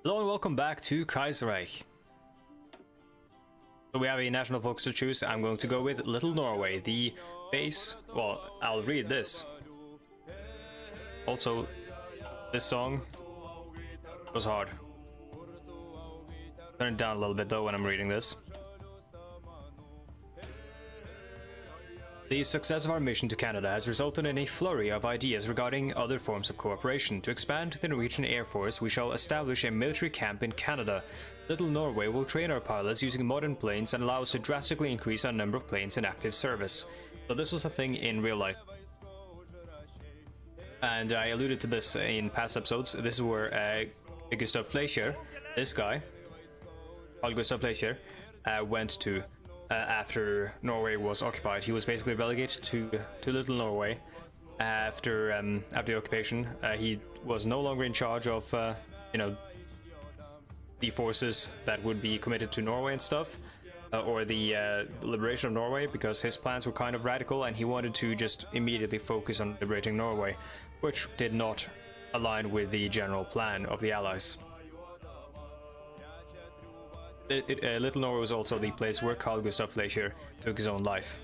Hello and welcome back to Kaiserreich. So we have a national focus to choose. I'm going to go with Little Norway. The base, well, I'll read this. Also, this song was hard. Turn it down a little bit though when I'm reading this. The success of our mission to Canada has resulted in a flurry of ideas regarding other forms of cooperation. To expand the Norwegian Air Force, we shall establish a military camp in Canada. Little Norway will train our pilots using modern planes and allow us to drastically increase our number of planes in active service. So this was a thing in real life. And I alluded to this in past episodes. This is where Gustav Fleischer, this guy, Carl Gustav Fleischer, went to after Norway was occupied. He was basically relegated to Little Norway after the occupation. He was no longer in charge of the forces that would be committed to Norway and stuff, or the liberation of Norway, because his plans were kind of radical and he wanted to just immediately focus on liberating Norway, which did not align with the general plan of the Allies. Little Norway was also the place where Carl Gustav Fleischer took his own life,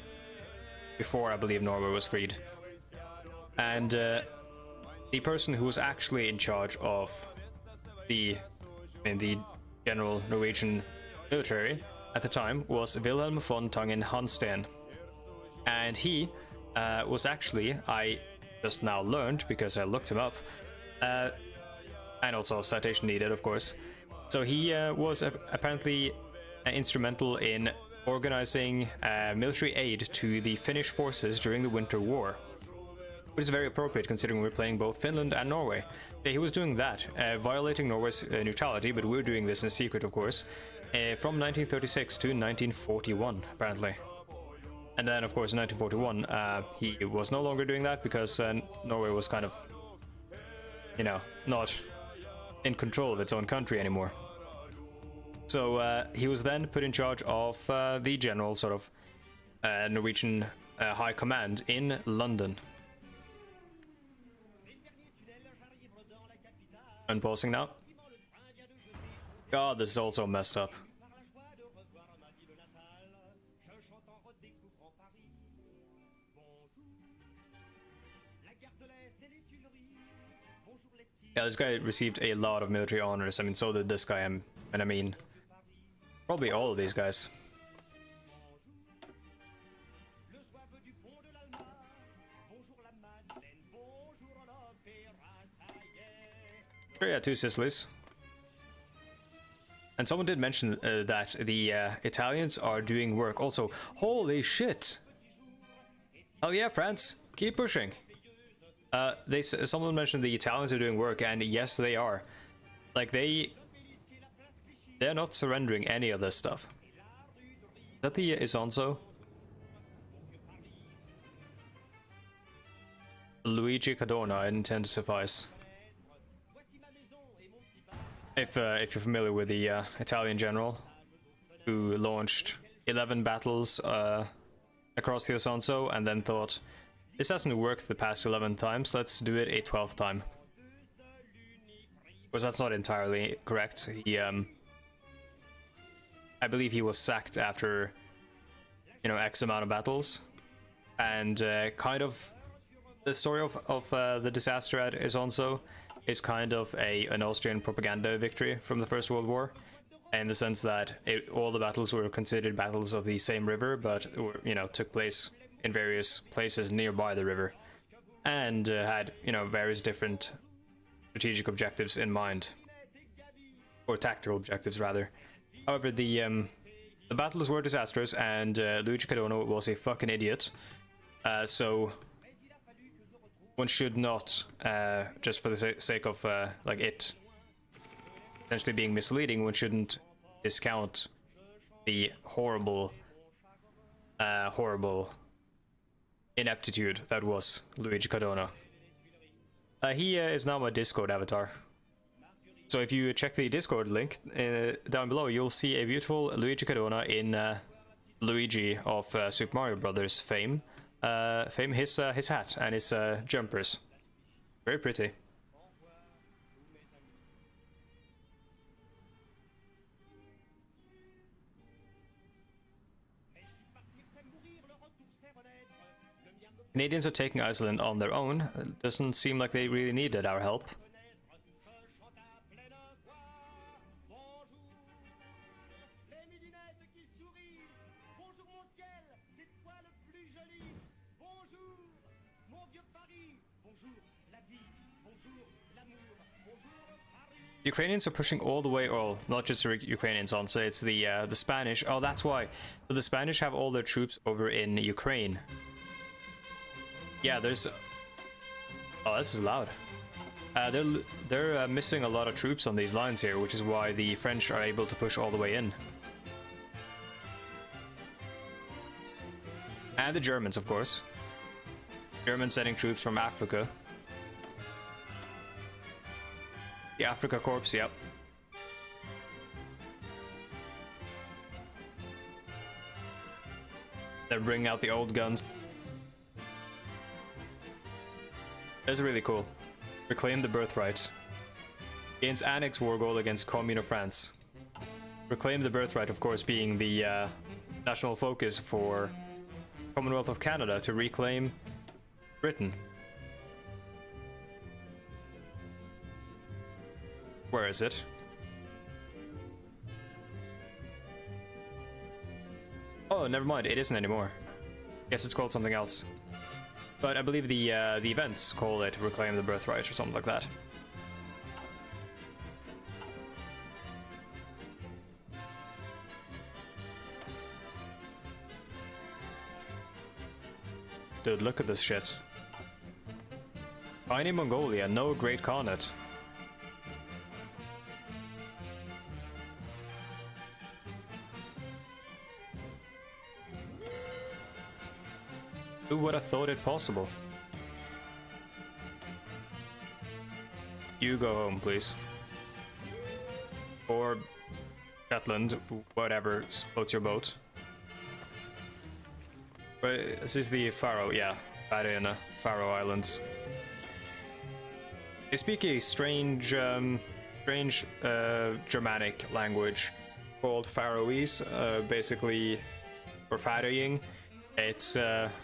before I believe Norway was freed. And the person who was actually in charge of the general Norwegian military at the time was Wilhelm von Tangen-Hansten. And he was actually, I just now learned because I looked him up, and also citation needed, of course. So he was apparently instrumental in organizing military aid to the Finnish forces during the Winter War, which is very appropriate considering we're playing both Finland and Norway. Yeah, he was doing that, violating Norway's neutrality, but we're doing this in secret, of course, from 1936 to 1941, apparently. And then, of course, in 1941, he was no longer doing that because Norway was kind of, not in control of its own country anymore. So he was then put in charge of the general sort of Norwegian high command in London. Unpausing now. God, this is also messed up. Yeah, this guy received a lot of military honors. I mean, so did this guy, and I mean, probably all of these guys. Sure, yeah, two Sicilies. And someone did mention that the Italians are doing work. Also, holy shit! Hell yeah, France, keep pushing. Someone mentioned the Italians are doing work, and yes, they are. Like they're not surrendering any of this stuff. Is that the Isonzo? Luigi Cadorna, I intend to suffice. If you're familiar with the Italian general who launched 11 battles across the Isonzo and then thought, this hasn't worked the past 11 times, let's do it a 12th time. Because that's not entirely correct. He, I believe he was sacked after, X amount of battles. And kind of the story of the disaster at Isonzo is kind of an Austrian propaganda victory from the First World War. In the sense that all the battles were considered battles of the same river, but took place in various places nearby the river, and had various different strategic objectives in mind, or tactical objectives rather. However, the battles were disastrous, and Luigi Cadorna was a fucking idiot. So one should not, just for the sake of it potentially being misleading, one shouldn't discount the horrible ineptitude that was Luigi Cadorna. He is now my Discord avatar. So if you check the Discord link down below, you'll see a beautiful Luigi Cadorna in Luigi of Super Mario Brothers fame. His hat and his jumpers. Very pretty. Canadians are taking Iceland on their own. It doesn't seem like they really needed our help. Ukrainians are pushing all the way, well, not just the Ukrainians on, so it's the Spanish. Oh, that's why. So the Spanish have all their troops over in Ukraine. Yeah, there's... Oh, this is loud. They're missing a lot of troops on these lines here, which is why the French are able to push all the way in. And the Germans, of course. Germans sending troops from Africa. The Africa Corps, yep. They're bringing out the old guns. That's really cool. Reclaim the birthright. Gains annex war goal against Commune of France. Reclaim the birthright, of course, being the national focus for Commonwealth of Canada to reclaim Britain. Where is it? Oh, never mind. It isn't anymore. Guess it's called something else. But I believe the events call it Reclaim the Birthright or something like that. Dude, look at this shit. Tiny Mongolia, no Great Khanate. Who would have thought it possible? You go home, please. Or Shetland, whatever floats your boat. But this is the Faroe, yeah, Faroe Islands. They speak a strange Germanic language called Faroese, basically, or Faroing. It's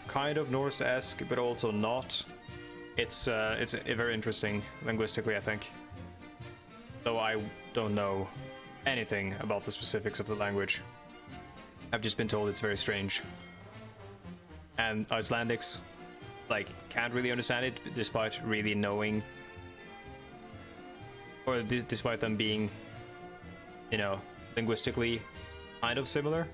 kind of Norse-esque, but also not. It's very interesting linguistically, I think. Though I don't know anything about the specifics of the language. I've just been told it's very strange. And Icelandics, like, can't really understand it, despite really knowing, or despite them being, you know, linguistically kind of similar.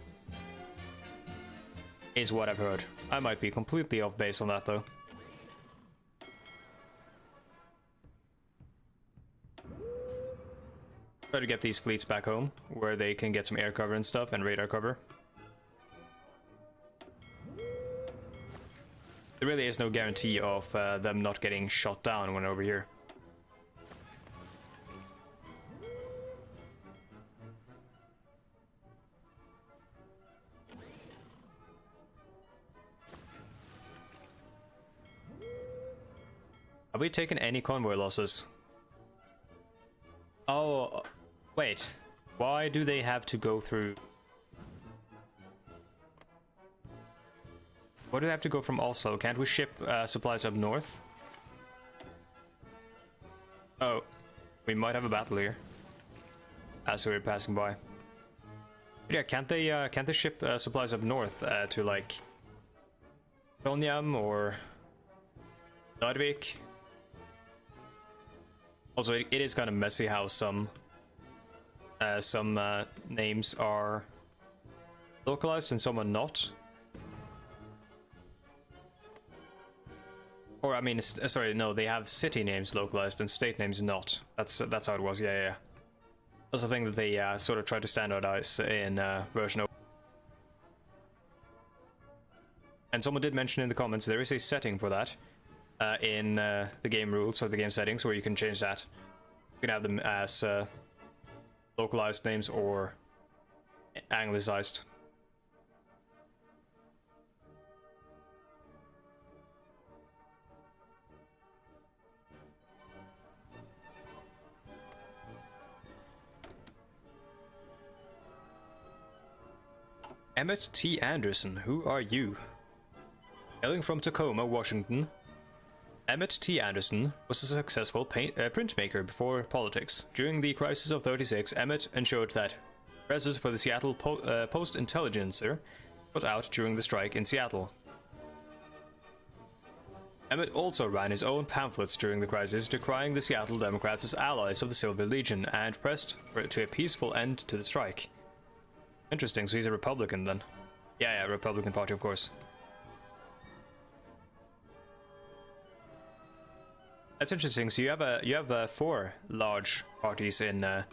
Is what I've heard. I might be completely off base on that, though. Try to get these fleets back home, where they can get some air cover and stuff, and radar cover. There really is no guarantee of them not getting shot down when over here. Have we taken any convoy losses? Oh, wait. Why do they have to go through? Why do they have to go from Oslo? Can't we ship supplies up north? Oh, we might have a battle here. As we're passing by. But yeah, can't they ship supplies up north to like Trondheim or Narvik? Also, it is kind of messy how some names are localized and some are not. Or I mean, sorry, no, they have city names localized and state names not. That's how it was. Yeah, yeah. That's the thing that they sort of try to standardize in version 0. And someone did mention in the comments there is a setting for that. In the game rules or the game settings where you can change that. You can have them as localized names or anglicized. Emmett T. Anderson, who are you? Hailing from Tacoma, Washington, Emmett T. Anderson was a successful printmaker before politics. During the crisis of '36, Emmett ensured that presses for the Seattle Post-Intelligencer put out during the strike in Seattle. Emmett also ran his own pamphlets during the crisis, decrying the Seattle Democrats as allies of the Silver Legion and pressed to a peaceful end to the strike. Interesting, so he's a Republican then. Yeah, Republican Party, of course. That's interesting. So you have 4 large parties in the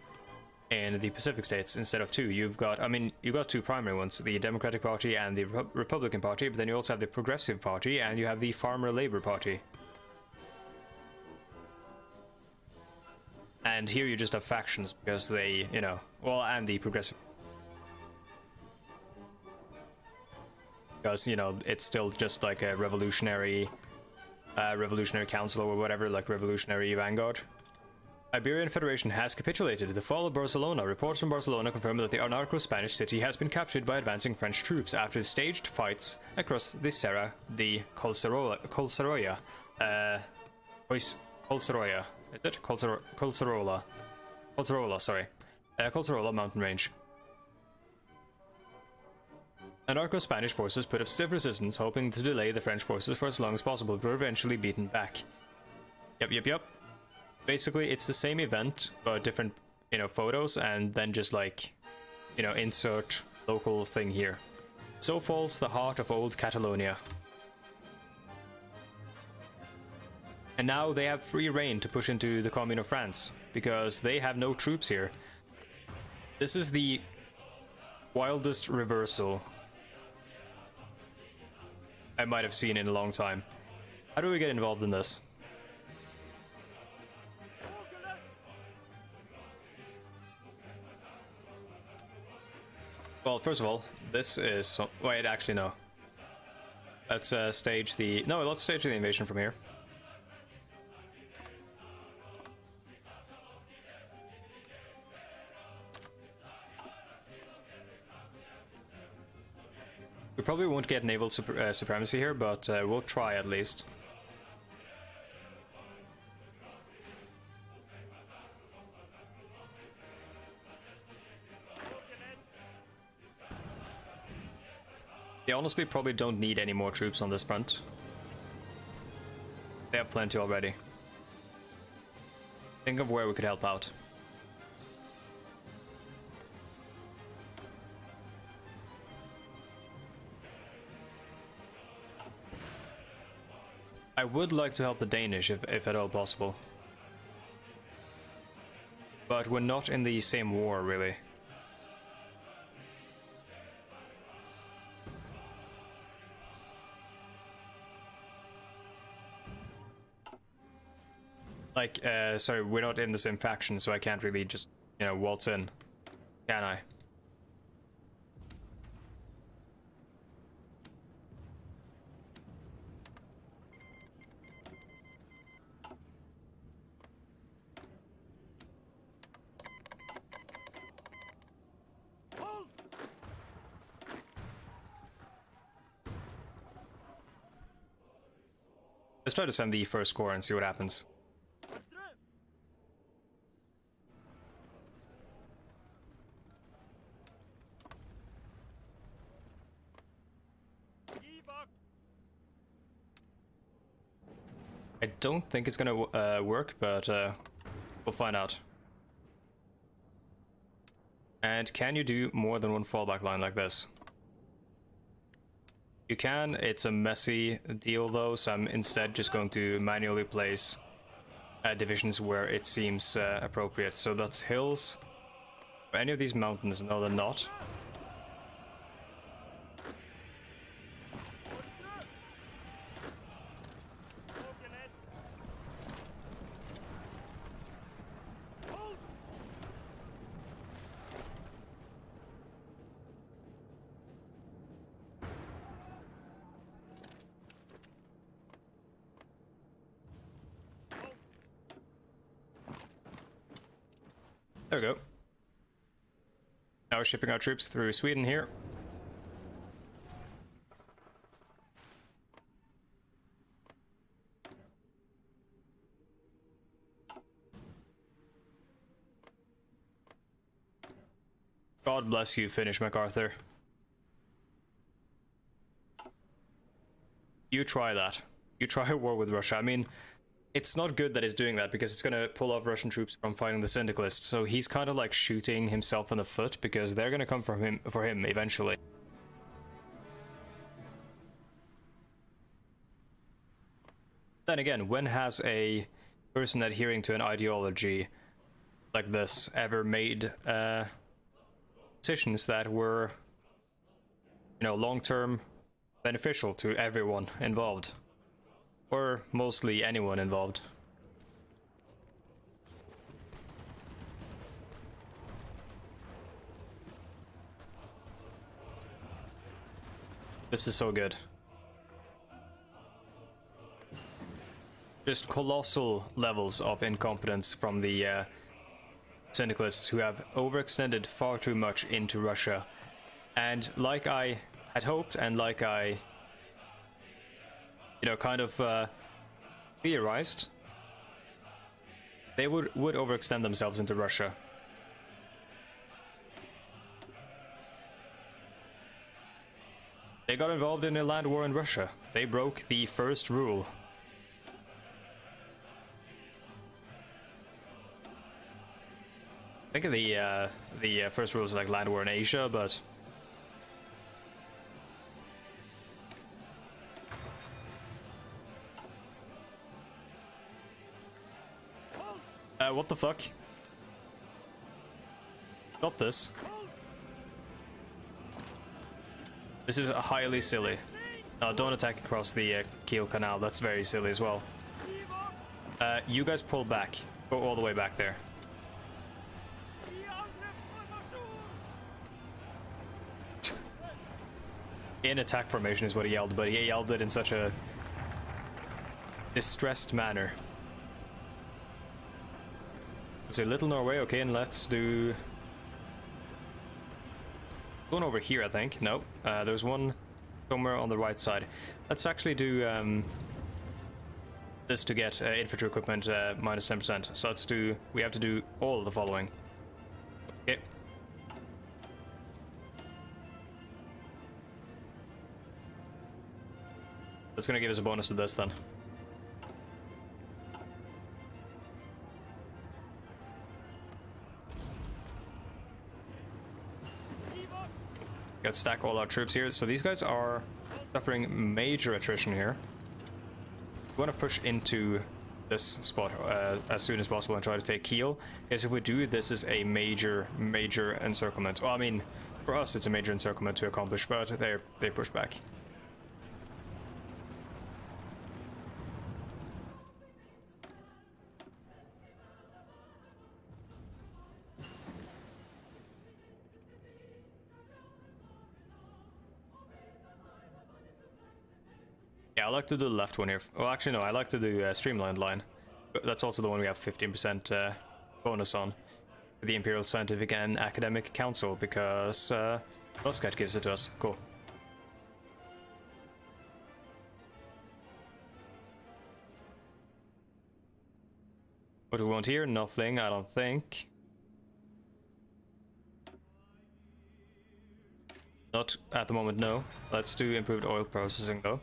Pacific states instead of 2. You've got 2 primary ones: the Democratic Party and the Republican Party. But then you also have the Progressive Party and you have the Farmer Labor Party. And here you just have factions because they, and the Progressive. Because it's still just like a revolutionary council or whatever, like revolutionary vanguard. Iberian Federation has capitulated. The fall of Barcelona. Reports from Barcelona confirm that the anarcho-Spanish city has been captured by advancing French troops after staged fights across the Serra de Colserolla. Colserolla. Is it? Colserolla. Colserolla, sorry. Colserolla mountain range. Anarcho-Spanish forces put up stiff resistance, hoping to delay the French forces for as long as possible, but were eventually beaten back. Yep. Basically, it's the same event, but different, photos, and then just like, insert local thing here. So falls the heart of old Catalonia. And now they have free reign to push into the Commune of France, because they have no troops here. This is the wildest reversal I might have seen in a long time. How do we get involved in this? Well, first of all, this is... Wait, actually, no. Let's stage the... No, let's stage the invasion from here. We probably won't get naval supremacy here, but we'll try at least. They honestly probably don't need any more troops on this front. They have plenty already. Think of where we could help out. I would like to help the Danish if at all possible. But we're not in the same war, really. Like, sorry, we're not in the same faction, so I can't really just, waltz in. Can I? Let's try to send the first corps and see what happens. I don't think it's gonna work, but we'll find out. And can you do more than one fallback line like this? You can. It's a messy deal though, so I'm instead just going to manually place divisions where it seems appropriate. So that's hills. Are any of these mountains? No, they're not. There we go. Now we're shipping our troops through Sweden here. God bless you, Finnish MacArthur. You try that. You try a war with Russia. I mean, it's not good that he's doing that because it's gonna pull off Russian troops from fighting the Syndicalists. So he's kind of like shooting himself in the foot because they're gonna come for him eventually. Then again, when has a person adhering to an ideology like this ever made decisions that were, you know, long-term beneficial to everyone involved? Or mostly anyone involved. This is so good. Just colossal levels of incompetence from the Syndicalists who have overextended far too much into Russia. And like I had hoped, and like I, you know, kind of theorized, they would overextend themselves into Russia. They got involved in a land war in Russia. They broke the first rule. I think the first rule is like land war in Asia, but what the fuck? Stop this. This is highly silly. Don't attack across the Kiel Canal. That's very silly as well. You guys pull back. Go all the way back there. In attack formation is what he yelled, but he yelled it in such a distressed manner. Let's say Little Norway, okay, and let's do... Going over here, I think. No, there's one somewhere on the right side. Let's actually do this to get infantry equipment minus 10%. So let's do... We have to do all of the following. Okay. That's gonna give us a bonus to this then. Got to stack all our troops here. So these guys are suffering major attrition here. We want to push into this spot as soon as possible and try to take Kiel. Because if we do, this is a major encirclement. Well, I mean, for us it's a major encirclement to accomplish, but they push back. Yeah, I like to do the left one here. Well, actually, no, I like to do streamlined line. That's also the one we have 15% bonus on. The Imperial Scientific and Academic Council, because Muscat gives it to us. Cool. What do we want here? Nothing, I don't think. Not at the moment, no. Let's do improved oil processing, though.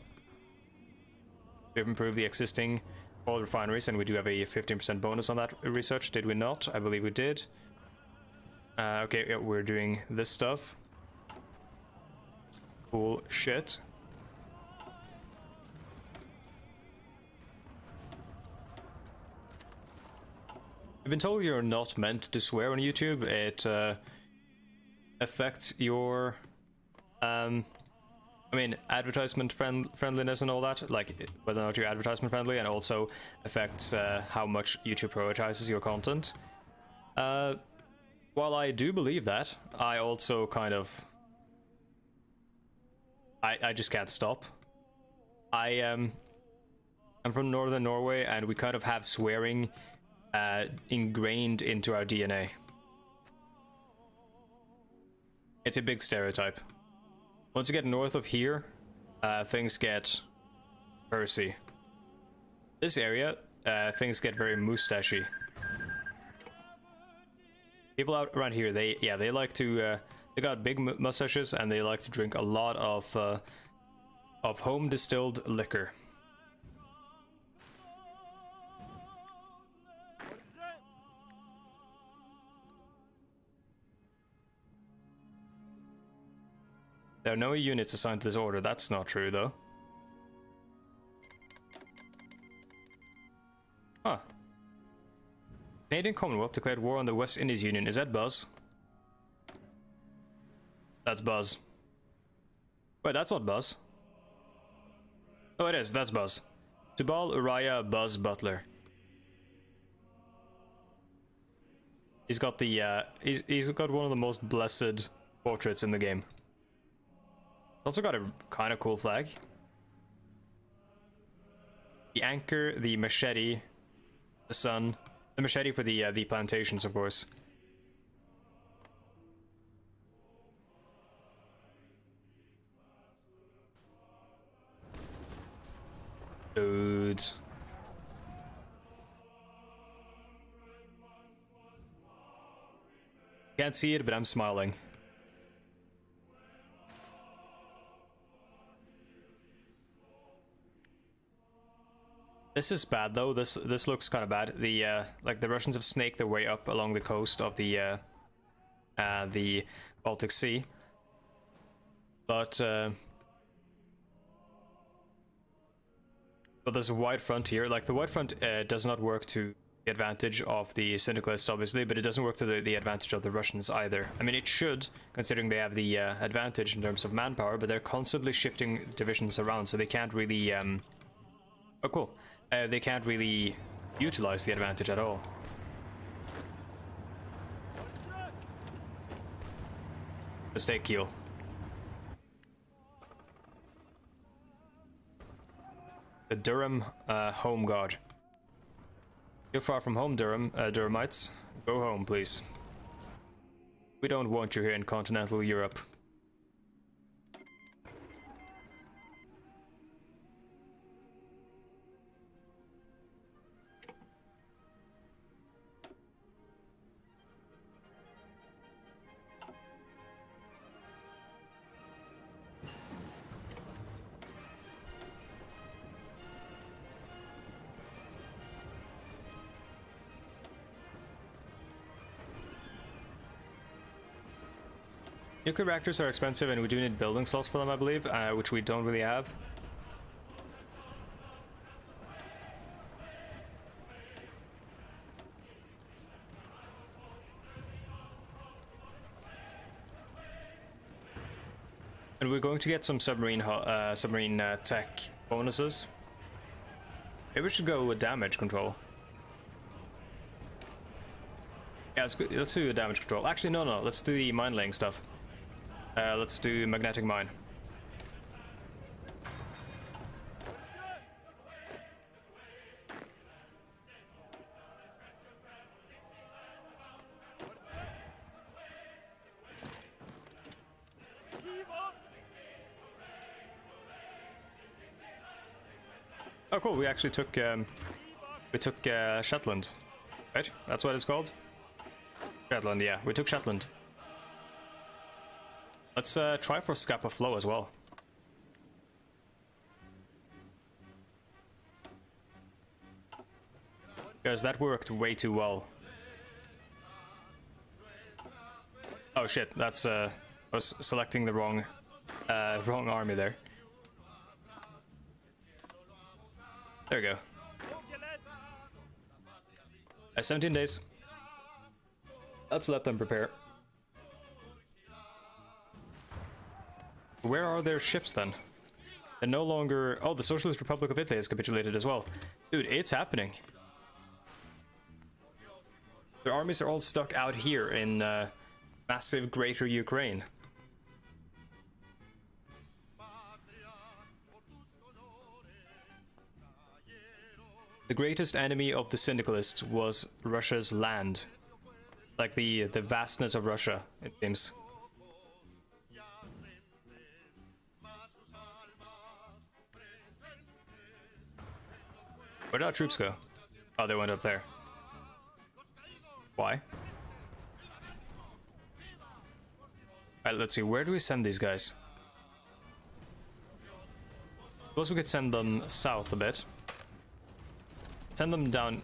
We've improved the existing oil refineries, and we do have a 15% bonus on that research. Did we not? I believe we did. Okay, yeah, we're doing this stuff. Cool shit. I've been told you're not meant to swear on YouTube. It affects your I mean, advertisement friendliness and all that, like whether or not you're advertisement friendly, and also affects how much YouTube prioritizes your content. While I do believe that, I also kind of... I just can't stop. I'm from northern Norway, and we kind of have swearing ingrained into our DNA. It's a big stereotype. Once you get north of here, things get pursy. This area, things get very moustachy. People out around here, they like to They got big mustaches and they like to drink a lot of home distilled liquor. There are no units assigned to this order. That's not true, though. Huh. Canadian Commonwealth declared war on the West Indies Union. Is that Buzz? That's Buzz. Wait, that's not Buzz. Oh, it is. That's Buzz. Tubal Uriah Buzz Butler. He's got the he's got one of the most blessed portraits in the game. Also got a kind of cool flag. The anchor, the machete, the sun, the machete for the plantations, of course. Dudes. Can't see it, but I'm smiling. This is bad though. This looks kind of bad. The like the Russians have snaked their way up along the coast of the Baltic Sea, but there's a wide front here. Like the wide front does not work to the advantage of the Syndicalists, obviously, but it doesn't work to the advantage of the Russians either. I mean, it should, considering they have the advantage in terms of manpower, but they're constantly shifting divisions around, so they can't really. Oh, cool. They can't really utilize the advantage at all. Mistake kill. The Durham Home Guard. You're far from home, Durham. Durhamites. Go home, please. We don't want you here in continental Europe. Nuclear reactors are expensive and we do need building slots for them, I believe, which we don't really have. And we're going to get some submarine tech bonuses. Maybe we should go with damage control. Yeah, let's do damage control. Actually, no, let's do the mine laying stuff. Let's do magnetic mine. Oh, cool! We actually took Shetland, right? That's what it's called. Shetland, yeah. We took Shetland. Let's try for Scapa Flow as well. Because that worked way too well. Oh shit, that's I was selecting the wrong army there. There we go. 17 days. Let's let them prepare. Where are their ships then? They're no longer... Oh, the Socialist Republic of Italy has capitulated as well. Dude, it's happening. Their armies are all stuck out here in massive greater Ukraine. The greatest enemy of the Syndicalists was Russia's land. Like the vastness of Russia, it seems. Where did our troops go? Oh, they went up there. Why? Alright, let's see, where do we send these guys? Suppose we could send them south a bit. Send them down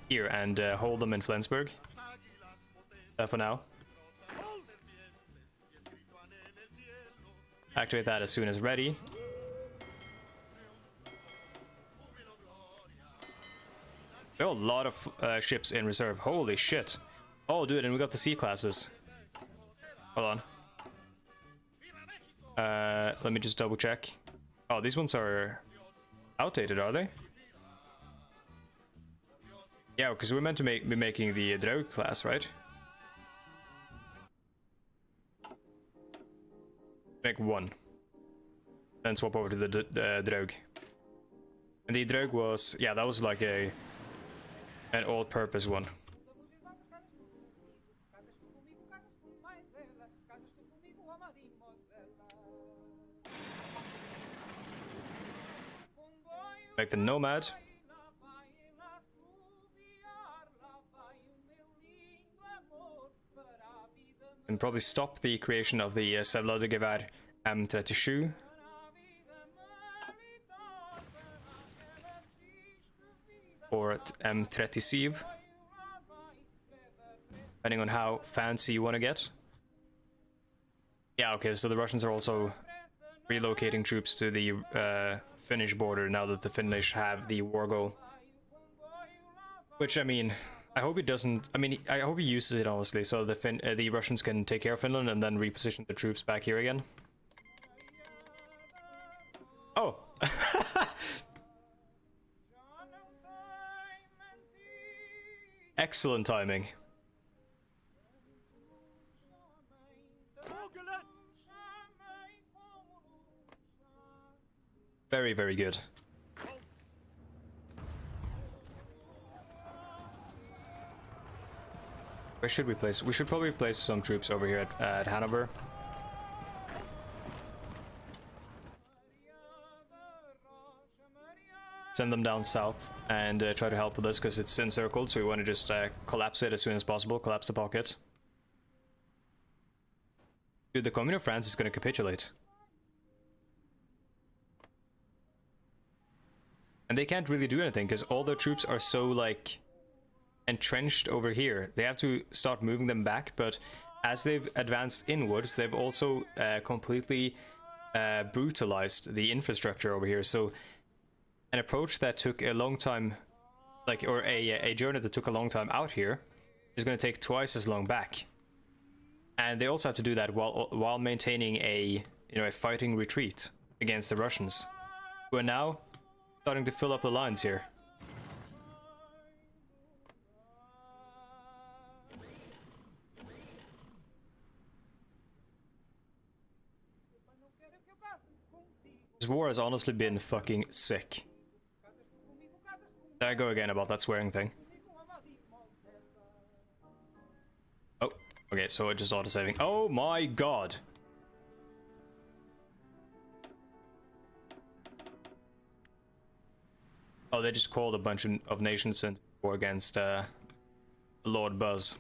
here and hold them in Flensburg. For now. Activate that as soon as ready. There are a lot of ships in reserve. Holy shit. Oh, dude, and we got the C classes. Hold on. Let me just double check. Oh, these ones are outdated, are they? Yeah, because we're meant to be making the Draug class, right? Make one. Then swap over to the Draug. And the Draug was... yeah, that was like an all-purpose one. Like the Nomad. And probably stop the creation of the Savladegewehr M37. Or M37. Depending on how fancy you want to get. Yeah, okay, so the Russians are also relocating troops to the Finnish border now that the Finnish have the war goal. Which, I mean, I hope he doesn't... I mean, I hope he uses it, honestly, so the Russians can take care of Finland and then reposition the troops back here again. Oh! Excellent timing. Very, very good. Where should we place? We should probably place some troops over here at Hanover. Send them down south and try to help with this because it's encircled, so we want to just collapse it as soon as possible, collapse the pocket. Dude, the Commune of France is going to capitulate. And they can't really do anything because all their troops are so, like, entrenched over here. They have to start moving them back, but as they've advanced inwards, they've also completely brutalized the infrastructure over here. So an approach that took a long time, like, or a journey that took a long time out here is going to take twice as long back. And they also have to do that while maintaining a fighting retreat against the Russians, who are now starting to fill up the lines here. This war has honestly been fucking sick. There I go again about that swearing thing. Oh, okay, so it just auto-saving. Oh my god! Oh, they just called a bunch of nations in war against Lord Buzz.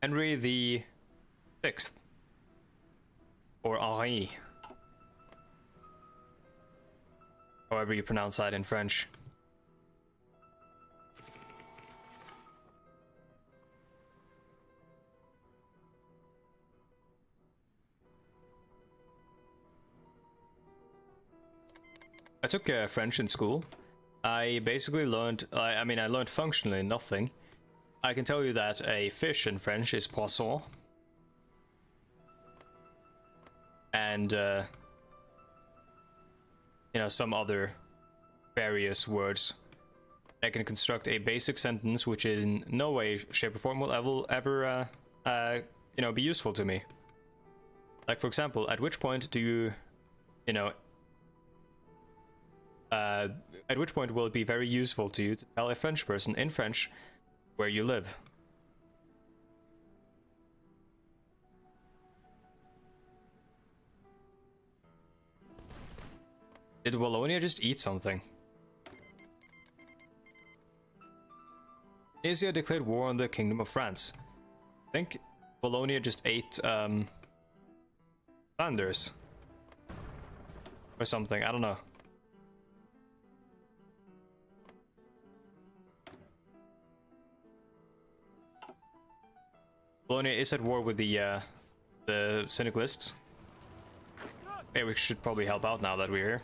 Henry the Sixth, or Henri, however you pronounce that in French. I took French in school. I basically learned, I learned functionally nothing. I can tell you that a fish in French is poisson. And, some other various words. I can construct a basic sentence which in no way, shape, or form will ever be useful to me. Like, for example, at which point do you, at which point will it be very useful to you to tell a French person in French where you live? Did Wallonia just eat something? Tunisia declared war on the Kingdom of France. I think Wallonia just ate Flanders or something. I don't know. Wallonia is at war with the Syndicalists. Yeah, we should probably help out now that we're here.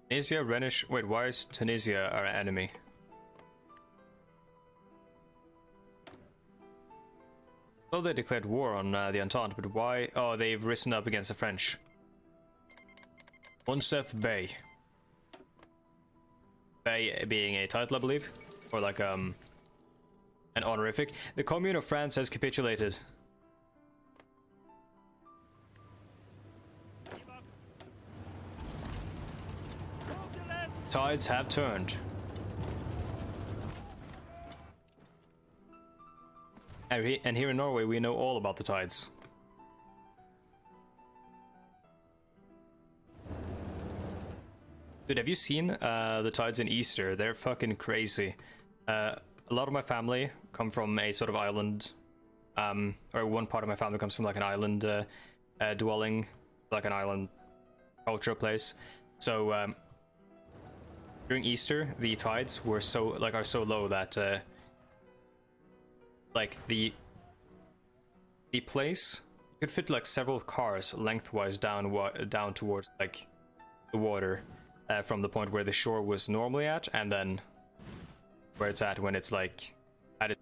Tunisia, Rhenish. Wait, why is Tunisia our enemy? So they declared war on the Entente, but why? Oh, they've risen up against the French. Monsef Bey. Bey being a title, I believe, or like an honorific. The Commune of France has capitulated. Tides have turned. And here in Norway, we know all about the tides. Dude, have you seen the tides in Easter? They're fucking crazy. A lot of my family come from a sort of island, or one part of my family comes from like an island dwelling, like an island cultural place. So during Easter, the tides were are so low that like the place could fit like several cars lengthwise down towards like the water from the point where the shore was normally at, and then where it's at when it's like at it.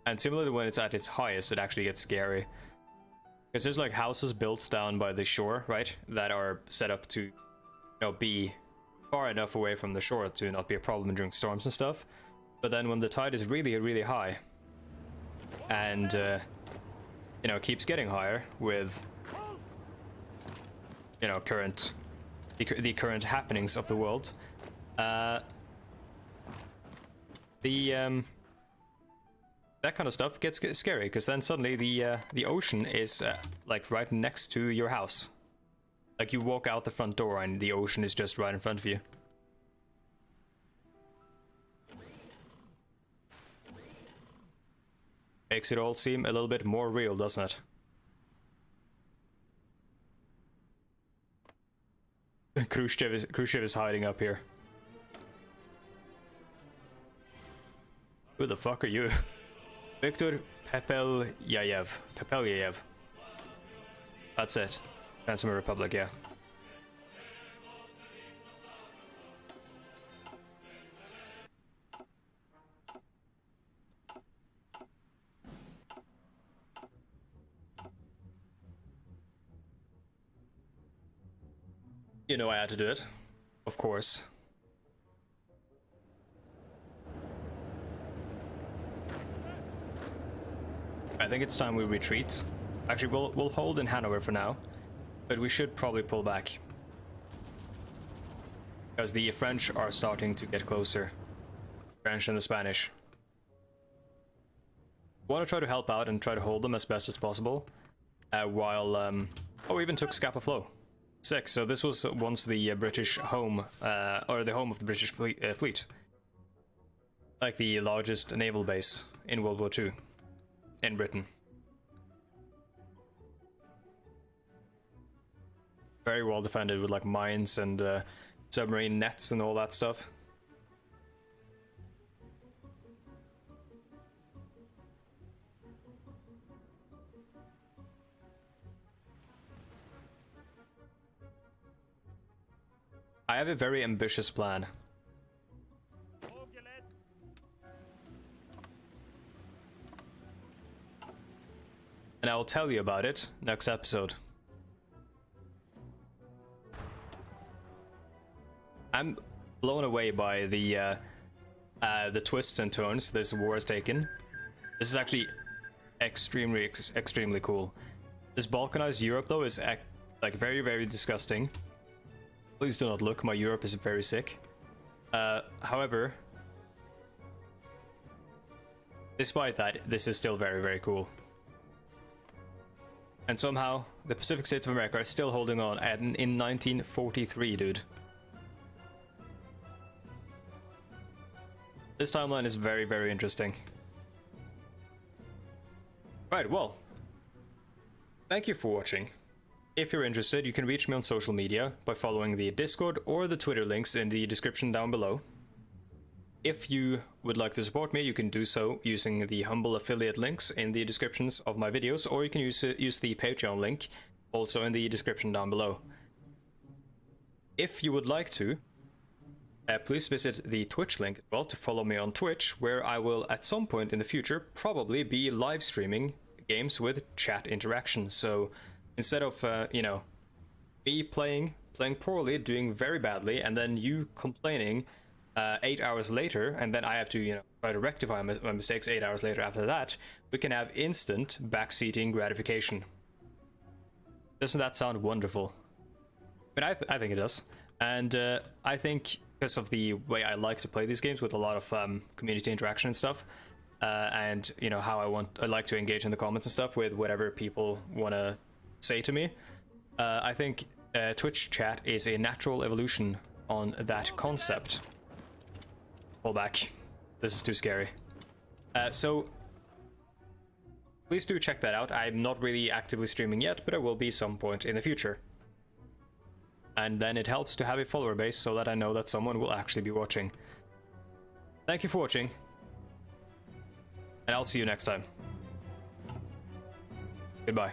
And similarly, when it's at its highest, it actually gets scary because there's like houses built down by the shore, right, that are set up to be far enough away from the shore to not be a problem during storms and stuff. But then when the tide is really, really high and keeps getting higher with the current happenings of the world, that kind of stuff gets scary, because then suddenly the ocean is like right next to your house. Like you walk out the front door and the ocean is just right in front of you. Makes it all seem a little bit more real, doesn't it? Khrushchev is hiding up here. Who the fuck are you? Viktor Pepelyayev. That's it. Transformer Republic, yeah. You know I had to do it. Of course. I think it's time we retreat. Actually, we'll hold in Hanover for now, but we should probably pull back, because the French are starting to get closer. French and the Spanish. We want to try to help out and try to hold them as best as possible, while oh, we even took Scapa Flow. Sick. So this was once the British home, or the home of the British fleet, like the largest naval base in World War II in Britain. Very well defended with like mines and submarine nets and all that stuff. I have a very ambitious plan. And I will tell you about it next episode. I'm blown away by the the twists and turns this war has taken. This is actually extremely cool. This balkanized Europe though is like very, very disgusting. Please do not look, my Europe is very sick. However, despite that, this is still very, very cool. And somehow, the Pacific States of America are still holding on in 1943, dude. This timeline is very, very interesting. Right, well, thank you for watching. If you're interested, you can reach me on social media by following the Discord or the Twitter links in the description down below. If you would like to support me, you can do so using the humble affiliate links in the descriptions of my videos, or you can use the Patreon link also in the description down below. If you would like to, please visit the Twitch link as well to follow me on Twitch, where I will at some point in the future probably be live streaming games with chat interaction. So instead of you know, me playing poorly, doing very badly, and then you complaining 8 hours later, and then I have to, you know, try to rectify my mistakes 8 hours later after that, we can have instant backseating gratification. Doesn't that sound wonderful? I mean, I think it does. And I think because of the way I like to play these games with a lot of community interaction and stuff, and you know how I like to engage in the comments and stuff with whatever people want to say to me, I think Twitch chat is a natural evolution on that concept. Pull back. This is too scary. So please do check that out. I'm not really actively streaming yet, but I will be some point in the future. And then it helps to have a follower base so that I know that someone will actually be watching. Thank you for watching, and I'll see you next time. Goodbye.